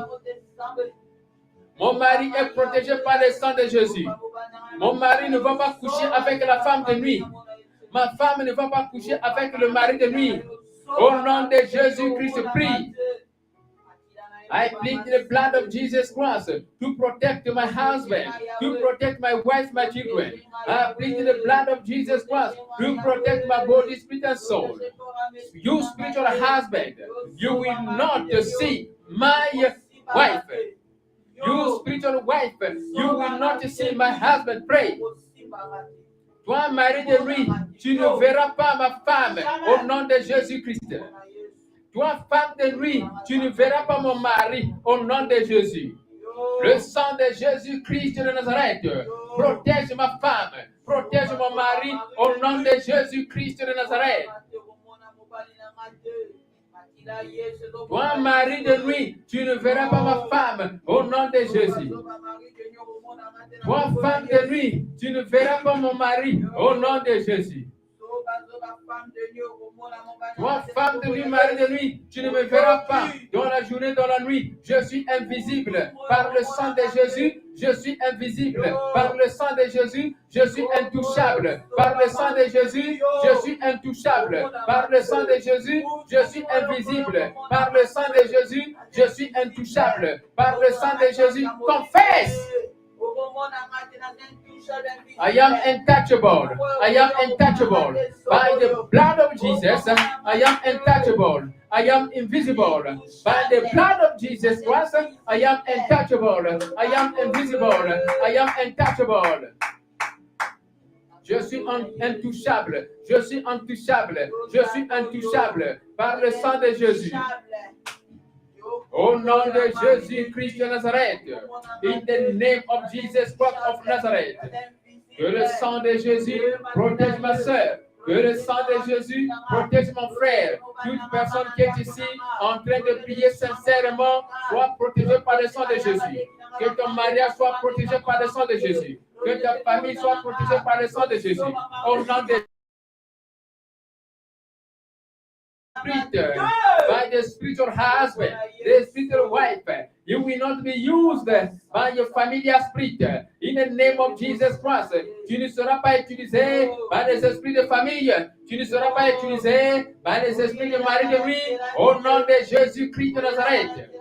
Mon mari est protégé par le sang de Jésus. Mon mari ne va pas coucher avec la femme de nuit. Ma femme ne va pas coucher avec le mari de nuit. Au nom de Jésus-Christ, prie. I plead the blood of Jesus Christ to protect my husband, to protect my wife, my children. I plead the blood of Jesus Christ to protect my body, spirit, and soul. You spiritual husband, you will not see my wife. You spiritual wife, you will not see my husband. Pray. Toi, mari de nuit, tu ne verras pas ma femme au nom de Jésus-Christ. Toi, femme de nuit, tu ne verras pas mon mari au nom de Jésus. Le sang de Jésus-Christ de Nazareth protège ma femme, protège mon mari au nom de Jésus-Christ de Nazareth. Toi, mari de nuit, tu ne verras pas ma femme au nom de Jésus. Toi, femme de nuit, tu ne verras pas mon mari au nom de Jésus. Toi, femme de nuit, mari de nuit, tu ne me verras pas dans la journée, dans la nuit. Je suis invisible. Par le sang de Jésus, je suis invisible. Par le sang de Jésus, je suis intouchable. Par le sang de Jésus, je suis intouchable. Par le sang de Jésus, je suis invisible. Par le sang de Jésus, je suis intouchable. Par le sang de Jésus, confesse. I am untouchable. I am untouchable. By the blood of Jesus, I am untouchable. I am invisible. By the blood of Jesus Christ, I am untouchable. I am invisible. I am untouchable. Je suis intouchable. Je suis intouchable. Je suis intouchable par le sang de Jésus. Au nom de Jésus-Christ de Nazareth, in the name of Jesus Christ of Nazareth, que le sang de Jésus protège ma soeur, que le sang de Jésus protège mon frère. Toute personne qui est ici en train de prier sincèrement soit protégée par le sang de Jésus. Que ton mariage soit protégé par le sang de Jésus. Que ta famille soit protégée par le sang de Jésus. Au nom de Spirit, by the spiritual husband, the spiritual wife, you will not be used by your familiar spirit. In the name of Jesus Christ, tu ne seras pas utilisé par les esprits de famille. Tu ne seras pas utilisé par les esprits de mari de lui. Au nom de Jésus-Christ de Nazareth.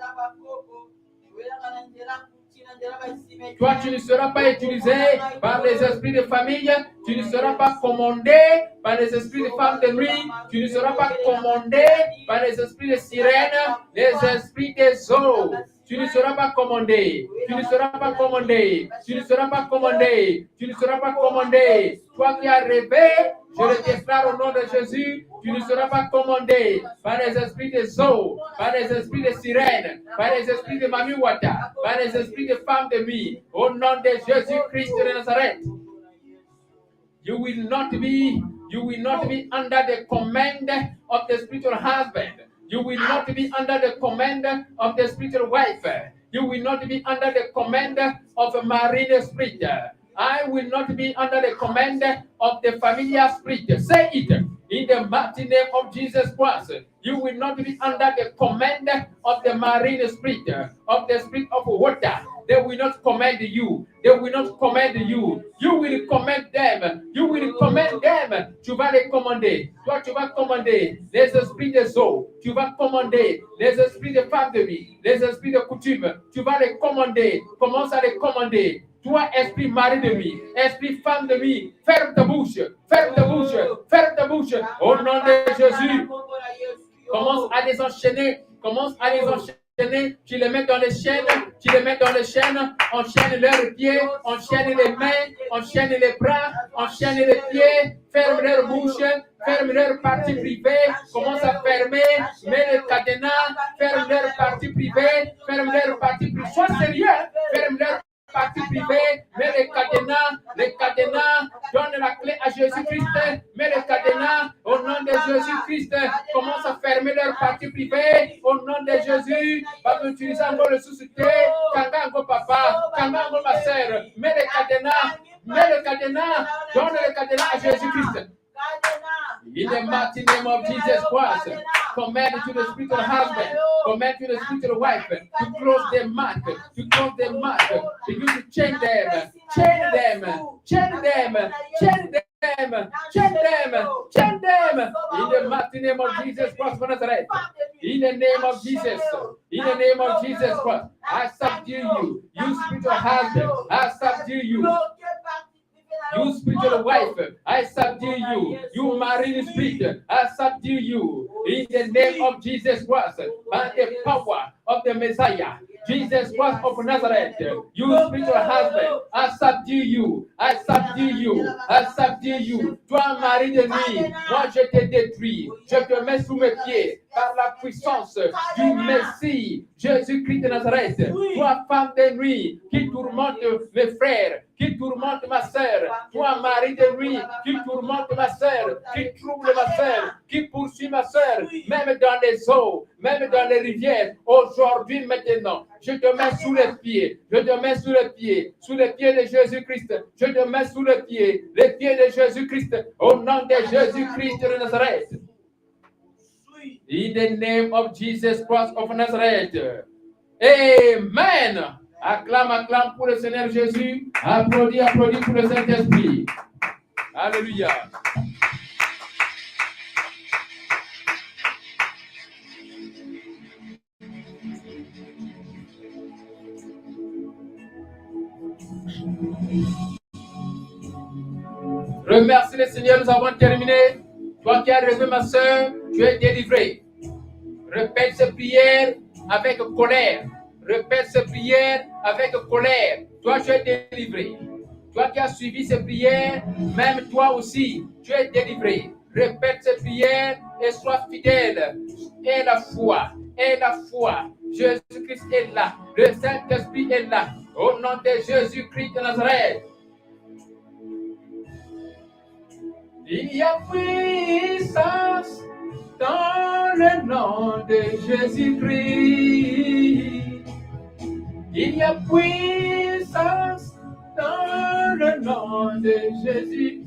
Toi, tu ne seras pas utilisé par les esprits de famille, tu ne seras pas commandé par les esprits de femmes de nuit, tu ne seras pas commandé par les esprits de sirènes, les esprits des eaux. Tu ne seras pas commandé, tu ne seras pas commandé, tu ne seras pas commandé, tu ne seras pas commandé. Toi qui as rêvé, je le déclare au nom de Jésus, tu ne seras pas commandé par les esprits des eaux, par les esprits de sirènes, par les esprits de Mami Wata, par les esprits de femmes de nuit. Au nom de Jésus-Christ de Nazareth. You will not be under the command of the spiritual husband. You will not be under the command of the spiritual wife. You will not be under the command of a marine spirit. I will not be under the command of the familiar spirit. Say it in the mighty name of Jesus Christ. You will not be under the command of the marine spirit, of the spirit of water. They will not command you. They will not command you. You will command them. You will command them. Tu vas les commander. Toi, tu vas commander les esprits des eaux. Tu vas commander les esprits de femmes de vie, les esprits de coutume. Tu vas les commander. Commence à les commander. Toi, esprit mari de nuit, esprit femme de nuit, ferme ta bouche, ferme ta bouche, ferme ta bouche. Au nom de Jésus, commence à les enchaîner, tu les mets dans les chaînes, enchaîne leurs pieds, enchaîne les mains, enchaîne les bras, enchaîne les pieds, ferme leur bouche, ferme leur partie privée, commence à fermer, mets le cadenas, ferme leur partie privée, sois sérieux, ferme leur partie privée, mets les cadenas, donne la clé à Jésus-Christ, mets les cadenas, au nom de Jésus-Christ, commence à fermer leur partie privée, au nom de Jésus, va utiliser encore le suscité, kangango papa, kangango ma sœur, mets les cadenas, donne les cadenas à Jésus-Christ. In the mighty name of Jesus Christ, command to the spiritual husband, command to the spiritual wife to close their mouth, begin to chain them, in the mighty name of Jesus Christ of Nazareth. In the name of Jesus Christ, I subdue you, you spiritual husband, I subdue you. You spiritual wife, I subdue you. You marine spirit, I subdue you. In the name of Jesus Christ, by the power of the Messiah, Jesus Christ of Nazareth, you spiritual husband, I subdue you. Toi, mari de nuit, moi je te détruis. Je te mets sous mes pieds par la puissance du Messie, Jésus-Christ de Nazareth. Toi, femme de nuit, qui tourmente mes frères, qui tourmente ma sœur. Toi, mari de nuit, qui tourmente ma sœur, qui trouble ma sœur, qui poursuit ma sœur, même dans les eaux, même dans les rivières. Aujourd'hui, maintenant, je te mets sous les pieds, sous les pieds de Jésus-Christ. Je te mets sous les pieds de Jésus-Christ, au nom de Jésus-Christ de Nazareth. In the name of Jesus Christ of Nazareth. Amen. Acclame pour le Seigneur Jésus. Applaudis pour le Saint-Esprit. Alléluia. Remercie le Seigneur, nous avons terminé. Toi qui as rêvé, ma soeur, tu es délivré. Répète ces prières avec colère. Toi, tu es délivré. Toi qui as suivi ces prières, même toi aussi, tu es délivré. Répète ces prières et sois fidèle. Et la foi. Jésus-Christ est là. Le Saint-Esprit est là. Au nom de Jésus-Christ de Nazareth. Il y a puissance dans le nom de Jésus-Christ. Il y a puissance dans le nom de Jésus-Christ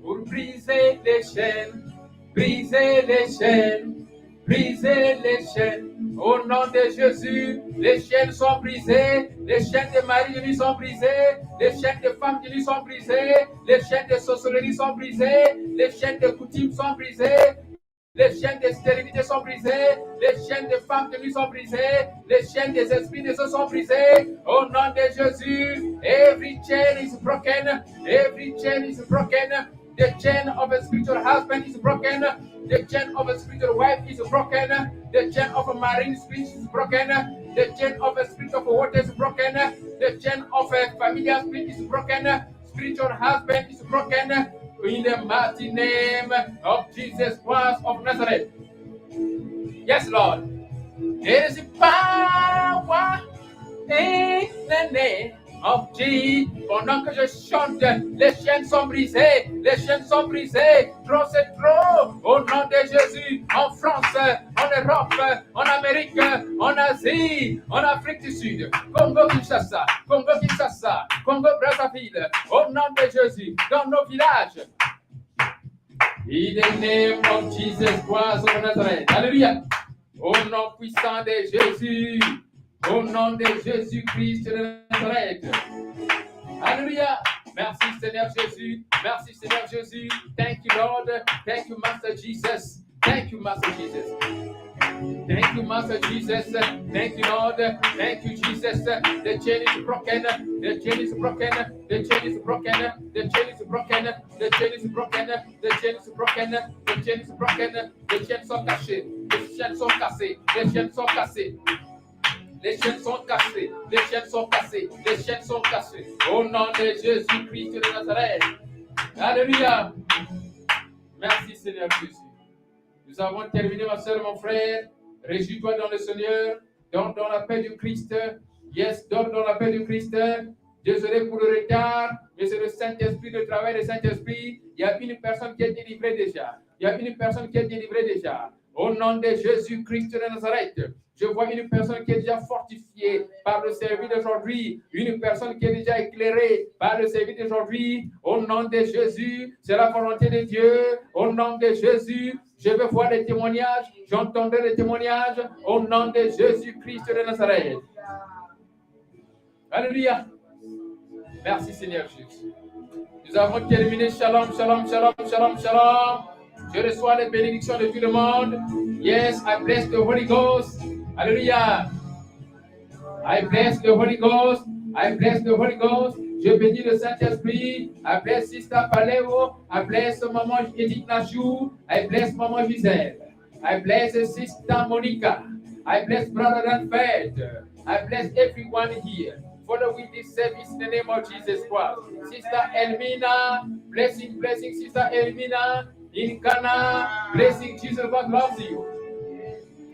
pour briser les chaînes, briser les chaînes, briser les chaînes. Au nom de Jésus, les chaînes sont brisées, les chaînes de mari de lui sont brisées, les chaînes de femmes de lui sont brisées, les chaînes de sorcellerie sont brisées, les chaînes de coutumes sont brisées, les chaînes de stérilité sont brisées, les chaînes de femmes de lui sont brisées, les chaînes des esprits de ceux sont brisées. Au nom de Jésus, every chain is broken, every chain is broken. The chain of a spiritual husband is broken. The chain of a spiritual wife is broken. The chain of a marine spirit is broken. The chain of a spirit of water is broken. The chain of a familiar spirit is broken. Spiritual husband is broken. In the mighty name of Jesus Christ of Nazareth. Yes, Lord. There is power in the name of Jesus. Pendant que je chante, les chaînes sont brisées, les chaînes sont brisées. Trop c'est trop. Au nom de Jésus, en France, en Europe, en Amérique, en Asie, en Afrique du Sud, Congo-Kinshasa, Congo-Kinshasa, Congo-Brazzaville. Au nom de Jésus, dans nos villages. In the name of Jesus Christ of Nazareth. Alléluia. Au nom puissant de Jésus. Au nom de Jésus-Christ de Nazareth. Alléluia. Merci Seigneur Jésus. Merci Seigneur Jésus. Thank you Lord. Thank you Master Jesus. Thank you Master Jesus. Thank you Master Jesus. Thank you Lord. Thank you Jesus. The chain is broken. The chain is broken. The chain is broken. The chain is broken. The chain is broken. The chain is broken. The chain is broken. Les chaînes sont cachées. Les chaînes sont cassées. Les chaînes sont cassées. Les chaînes sont cassées, les chaînes sont cassées, les chaînes sont cassées. Au nom de Jésus-Christ de Nazareth. Alléluia. Merci Seigneur Jésus. Nous avons terminé, ma soeur, mon frère. Réjouis-toi dans le Seigneur. Donne dans la paix du Christ. Yes, donne dans la paix du Christ. Désolé pour le retard, mais c'est le Saint-Esprit, le travail du Saint-Esprit. Il y a une personne qui est délivrée déjà. Il y a une personne qui est délivrée déjà. Au nom de Jésus-Christ de Nazareth. Je vois une personne qui est déjà fortifiée par le service d'aujourd'hui, une personne qui est déjà éclairée par le service d'aujourd'hui. Au nom de Jésus, c'est la volonté de Dieu. Au nom de Jésus, je veux voir les témoignages, j'entendrai les témoignages. Au nom de Jésus-Christ de Nazareth. Alléluia. Merci Seigneur Jésus. Nous avons terminé. Shalom, shalom, shalom, shalom, shalom. Je reçois les bénédictions de tout le monde. Yes, I bless the Holy Ghost. Alléluia. I bless the Holy Ghost. I bless the Holy Ghost. Je bénis le Saint-Esprit. I bless Sister Paleo. I bless Maman Edith Nachou. I bless Maman Gisèle. I bless Sister Monica. I bless Brother Danfeld. I bless everyone here. Follow with this service in the name of Jesus Christ. Sister Elmina. Blessing, blessing, Sister Elmina. In Ghana. Blessing, Jesus God loves you.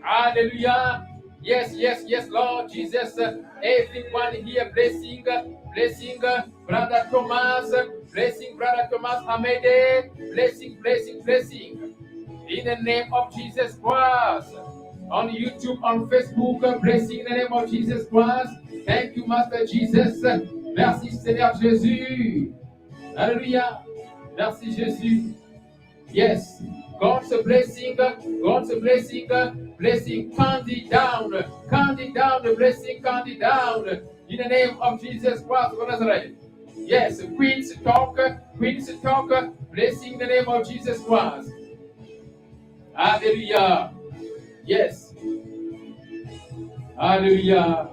Hallelujah. Yes, yes, yes, Lord Jesus. Everyone here blessing, blessing, Brother Thomas, blessing, Brother Thomas Amede, blessing, blessing, blessing. In the name of Jesus Christ. On YouTube, on Facebook, blessing in the name of Jesus Christ. Thank you, Master Jesus. Merci, Seigneur Jésus. Hallelujah. Merci, Jésus. Yes. God's blessing, blessing, candy down, the blessing, candy down, in the name of Jesus Christ of Nazareth. Yes, Queen's talk, blessing in the name of Jesus Christ. Hallelujah. Yes. Hallelujah.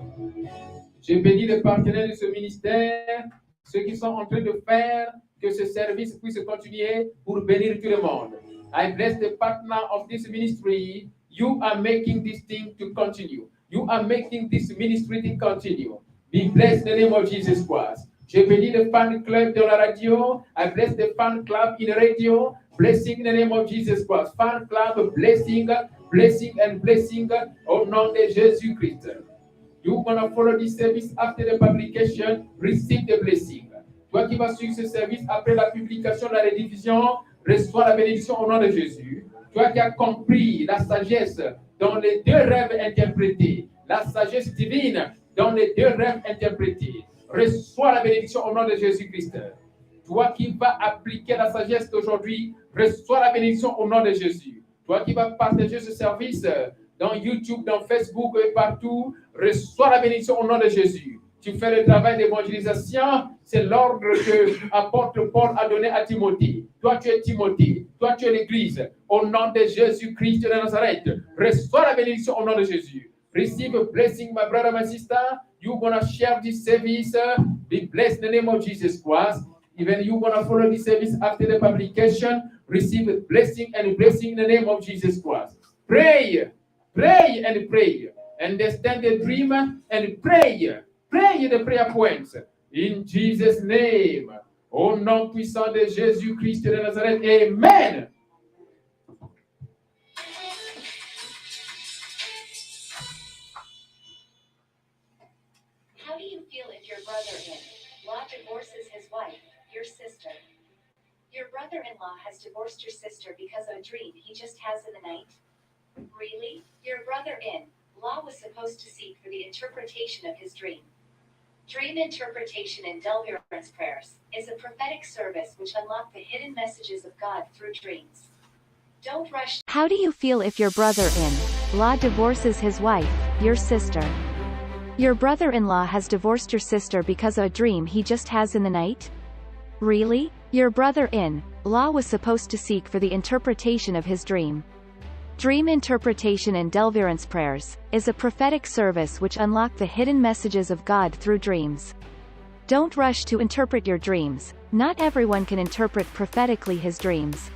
Je bénis les partenaires de ce ministère, ceux qui sont en train de faire que ce service puisse continuer pour bénir tout le monde. I bless the partner of this ministry. You are making this thing to continue. You are making this ministry to continue. Be blessed in the name of Jesus Christ. Je bénis le fan club de la radio. I bless the fan club in the radio. Blessing in the name of Jesus Christ. Fan club, blessing, blessing and blessing au nom de Jésus-Christ. You're going to follow this service after the publication. Receive the blessing. Toi qui vas suivre ce service après la publication, la rediffusion, reçois la bénédiction au nom de Jésus. Toi qui as compris la sagesse dans les deux rêves interprétés, la sagesse divine dans les deux rêves interprétés. Reçois la bénédiction au nom de Jésus-Christ. Toi qui vas appliquer la sagesse d'aujourd'hui, reçois la bénédiction au nom de Jésus. Toi qui vas partager ce service dans YouTube, dans Facebook et partout, reçois la bénédiction au nom de Jésus. Tu fais le travail d'évangélisation, c'est l'ordre que apôtre Paul a donné à Timothée. Toi, tu es Timothée. Toi, tu es l'Église. Au nom de Jésus-Christ de Nazareth, reçois la bénédiction au nom de Jésus. Receive a blessing, my brother, my sister. You're going to share this service. Be blessed in the name of Jesus Christ. Even you're going to follow this service after the publication. Receive a blessing and a blessing in the name of Jesus Christ. Pray, pray and pray. Understand the dream and pray. Pray the prayer points. In Jesus' name. Au nom puissant de Jésus-Christ de Nazareth. Amen. How do you feel if your brother-in-law divorces his wife, your sister? Your brother-in-law has divorced your sister because of a dream he just has in the night? Really? Your brother-in-law was supposed to seek for the interpretation of his dream. Dream interpretation and deliverance prayers is a prophetic service which unlocks the hidden messages of God through dreams. Don't rush. How do you feel if your brother-in-law divorces his wife, your sister? Your brother-in-law has divorced your sister because of a dream he just has in the night? Really? Your brother-in-law was supposed to seek for the interpretation of his dream. Dream interpretation and deliverance prayers is a prophetic service which unlock the hidden messages of God through dreams. Don't rush to interpret your dreams. Not everyone can interpret prophetically his dreams.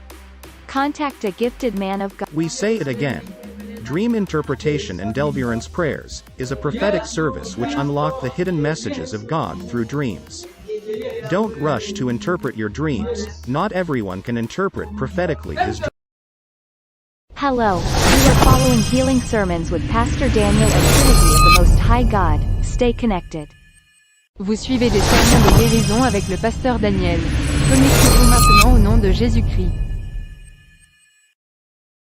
Contact a gifted man of God. We say it again. Dream interpretation and deliverance prayers is a prophetic service which unlock the hidden messages of God through dreams. Don't rush to interpret your dreams. Not everyone can interpret prophetically his dreams. Hello, you are following Healing Sermons with Pastor Daniel and Trinity of the Most High God. Stay connected. Vous suivez des sermons de guérison avec le pasteur Daniel. Connectez-vous maintenant au nom de Jésus-Christ.